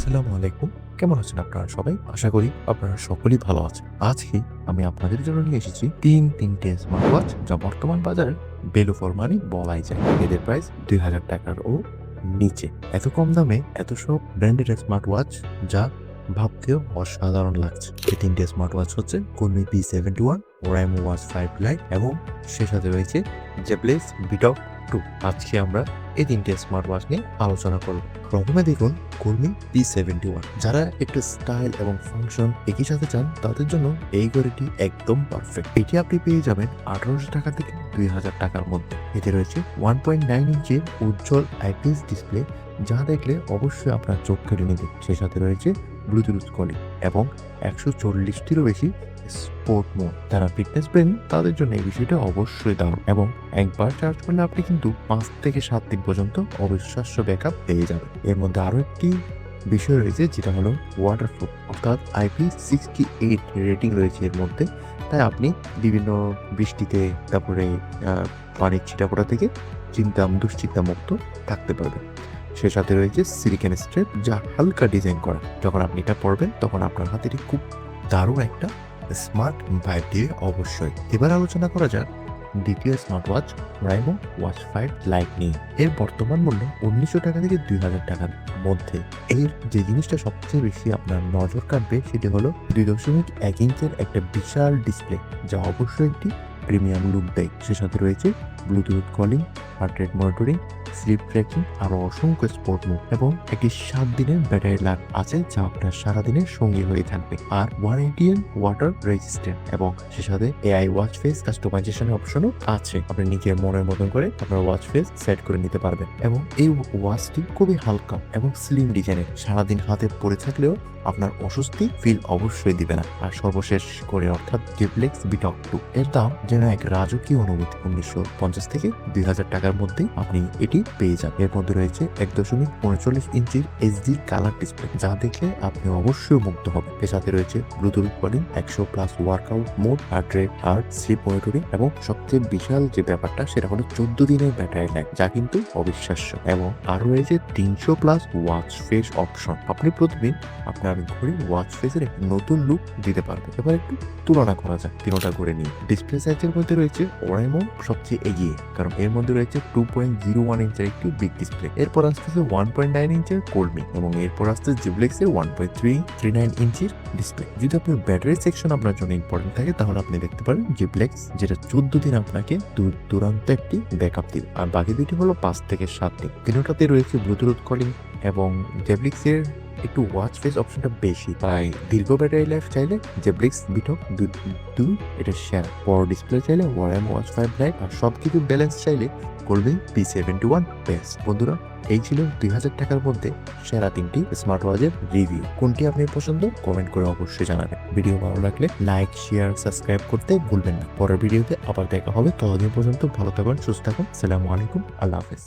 আসসালামু আলাইকুম। কেমন আছেন আপনারা সবাই? আশা করি আপনারা সকলেই ভালো আছেন। আজকে আমি আপনাদের জন্য নিয়ে এসেছি তিনটে স্মার্ট ওয়াচ যা বর্তমান বাজারে ভ্যালু ফর মানি বলাই যায়। এদের প্রাইস ৳২,০০০ ও নিচে। এত কম দামে এত সব ব্র্যান্ডেড স্মার্ট ওয়াচ যা ভাবতেও অসাধারণ লাগছে। এই ৩টে স্মার্ট ওয়াচ হচ্ছে Kunmi P71, Oraimo Watch 5 Lite এবং সে সাথে রয়েছে Jablix Vitok 2। আজকে আমরা এই ৩টে স্মার্ট ওয়াচ নিয়ে আলোচনা করব। প্রথমে দেখুন Kunmi P71। যারা একটু স্টাইল এবং ফাংশন একই সাথে চান তাদের জন্য এই ঘড়িটি একদম পারফেক্ট। এটি আপনি পেয়ে যাবেন ৳১৮০০ থেকে ৳২,০০০ মধ্যে। এতে রয়েছে 1.9 ইঞ্চির উজ্জ্বল আইপিএস ডিসপ্লে যা দেখলে অবশ্যই আপনার চোখ কেড়ে নেবে। সে সাথে রয়েছে ব্লুটুথ কলিং এবং ১৪০টিরও বেশি স্পোর্ট মোড। যারা ফিটনেস প্রেমী তাদের জন্য এই বিষয়টা অবশ্যই দারুণ এবং একবার চার্জ করলে আপনি কিন্তু ৫ থেকে ৭ দিন পর্যন্ত অবিশ্বাস্য ব্যাকআপ পেয়ে যাবেন। এর মধ্যে আরো একটি বিষয় রয়েছে যেটা হলো ওয়াটারপ্রুফ, অর্থাৎ IP68 রেটিং রয়েছে এর মধ্যে। তাই আপনি বিভিন্ন বৃষ্টিতে তারপরে পানির ছিটাফোঁটা থেকে দুশ্চিন্তা মুক্ত থাকতে পারবেন। সে সাথে রয়েছে সিলিকন স্ট্রেপ যা হালকা ডিজাইন করা। যখন আপনি এটা পরবেন তখন আপনার হাতে খুব দারুণ একটা স্মার্ট ভাইব দিবে অবশ্যই। এবার আলোচনা করা যাক দ্বিতীয় smart watch Oraimo Watch 5 Lite নিয়ে। এর বর্তমান মূল্য ৳১৯০০ থেকে ৳২,০০০ মধ্যে। এর যে জিনিসটা সবচেয়ে বেশি আপনার নজর কাটবে সেটি হলো ২.১ ইঞ্চের একটা বিশাল ডিসপ্লে যা অবশ্যই একটি প্রিমিয়াম লুক দেয়। সে সাথে রয়েছে Bluetooth calling, heart rate monitoring, sleep tracking, আরো অসংখ্য স্পোর্ট মোড এবং একটি ৭ দিনের ব্যাটারি লাইফ আছে যা আপনার সারাদিনের সঙ্গী হয়ে থাকবে। আর 180 ওয়াটার রেজিস্ট্যান্ট এবং সে সাথে এআই ওয়াচ ফেস কাস্টমাইজেশনের অপশনও আছে। আপনি নিজের মনের মতন করে আপনার ওয়াচ ফেস সেট করে নিতে পারবেন এবং এই ওয়াচটি খুবই হালকা এবং স্লিম ডিজাইনের। সারাদিন হাতে পরে থাকলেও আপনার অস্বস্তি ফিল অবশ্যই দিবে না। আর সর্বশেষ করে অর্থাৎ Jablix Vitok 2 এর দাম যেন এক রাজকীয় অনুভূতি। ৳১৯৫০ থেকে ৳২,০০০ মধ্যে আপনি এটি পেয়ে যান। এর মধ্যে রয়েছে ১.৩৯ ইঞ্চির এইচডি কালার ডিসপ্লে যা দেখলে আপনি অবশ্যই মুগ্ধ হবেন। এর সাথে রয়েছে Bluetooth calling, ১০০+ workout mode, heart rate আর স্লিপ মনিটরিং এবং সবচেয়ে বিশাল যে ব্যাপারটা সেটা হলো ১৪ দিনের ব্যাটারি লাইফ যা কিন্তু অবিশ্বাস্য। এবং আরো রয়েছে ৩০০+ ওয়াচ ফেস অপশন। আপনি প্রতিদিন আপনার ঘড়ির ওয়াচ ফেসের একটি নতুন লুক দিতে পারবে। এবার একটু তুলনা করা যাক তিনটা করে নিয়ে। ডিসপ্লে সাইজের মধ্যে রয়েছে Oraimo সবচেয়ে এগিয়ে, কারণ এর মধ্যে রয়েছে 2.01 ইঞ্চের একটি বিগ ডিসপ্লে। এরপর আসতেছে 1.9 ইঞ্চের Kunmi এবং এরপর আসছে Jablix এর 1.339 ইঞ্চির ডিসপ্লে। যদি আপনার ব্যাটারি সেকশন আপনার জন্য ইম্পর্টেন্ট থাকে তাহলে আপনি দেখতে পারেন Jablix, যেটা 14 দিন আপনাকে দুরান্ত একটি ব্যাকআপ দিবে। আর বাকি দুটি হলো ৫ থেকে ৭ দিন। তিনটাতে রয়েছে ব্লুটুথ কলিং এবং Jablix এর একটু ওয়াচ ফেস অপশনটা বেশি, তাই দীর্ঘ ব্যাটারি লাইফ চাইলে Jablix Vitok 2 এটা সেরা। বড় ডিসপ্লে চাইলে Oraimo Watch 5 Lite আর সবকিছু ব্যালেন্স চাইলে Kunmi P71 বেস্ট। বন্ধুরা, এই ছিল ৳২,০০০ মধ্যে সেরা ৩টি স্মার্ট ওয়াচের রিভিউ। কোনটি আপনার পছন্দ কমেন্ট করে অবশ্যই জানাবেন। ভিডিও ভালো লাগলে লাইক, শেয়ার, সাবস্ক্রাইব করতে ভুলবেন না। পরের ভিডিওতে আবার দেখা হবে। ততদিন পর্যন্ত ভালো থাকুন, সুস্থ থাকুন। আসসালামু আলাইকুম, আল্লাহ হাফেজ।